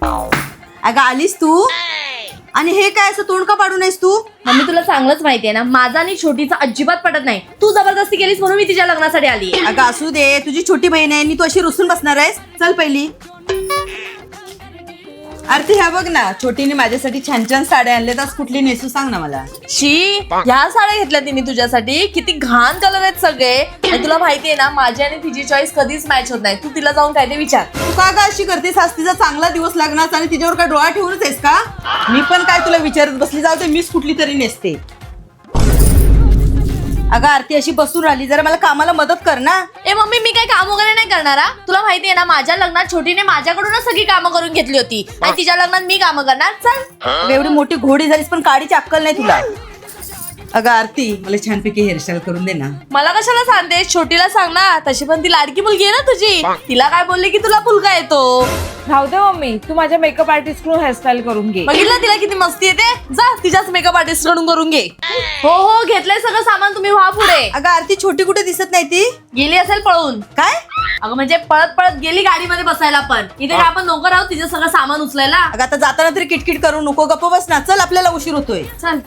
अगं आलीस तू? आणि हे काय असं तोंड का पाडू नयेस तू? मम्मी तुला चांगलंच माहितीये ना, माझा आणि छोटीचा अजिबात पटत नाही. तू जबरदस्ती केलीस म्हणून मी तिच्या लग्नासाठी आली. अगं असू दे, तुझी छोटी बहीण आहे आणि तू अशी रुसून बसणार आहेस? चल पहिली. आरती ह्या बघ ना, छोटीने माझ्यासाठी छान छान साड्या आणल्यात. आज कुठली नेसू सांग ना मला. शी, ह्या साड्या घेतल्या तिने तुझ्यासाठी. किती घाण कलर आहेत सगळे. आणि तुला माहितीये ना, माझी आणि तिची चॉईस कधीच मॅच होत नाही. तू तिला जाऊन काय ते विचार. तू का अशी करतेस? आज तिचा चांगला दिवस लागणार आणि तिच्यावर काय डोळा ठेवूनच आहेस का? मी पण काय तुला विचारत बसली, जाऊ दे मीच कुठली तरी नेसते. अगं आरती अशी बसून राहिली, जरा मला कामाला मदत कर ना. ए मम्मी, मी काय काम वगैरे नाही करणार. तुला माहितीये ना, माझ्या लग्नात छोटीने माझ्याकडूनच सगळी कामं करून घेतली होती. आणि तिच्या लग्नात मी कामं करणार. चल. एवढी मोठी घोडी झालीस पण काडीची अक्कल नाही तुला. अगं आरती, मला छानपैकी हेअरस्टाईल करून दे ना. मला कशाला सांगतेस? छोटीला सांग ना. तशी पण ती लाडकी मुलगी आहे ना तुझी. तिला काय बोलले की तुला फुलका येतो. राहू दे मम्मी, तू माझ्या मेकअप आर्टिस्ट कडून हेअरस्टाईल करून घे. बघितलं तिला किती मस्ती येते. जा तिच्याच मेकअप आर्टिस्ट कडून करून घे. हो हो, घेतलंय सगळं सामान. तुम्ही व्हा पुढे. अगं आरती, छोटी कुठे दिसत नाही ती? गेली असेल पळून. काय? अगं म्हणजे पळत पळत गेली गाडीमध्ये बसायला. पण इथे काय आपण नोकर आहोत तिचं सगळं सामान उचलायला. अगं आता जाताना तरी किटकिट करू नको, गप्प बस ना. चल, आपल्याला उशीर होतोय. चल.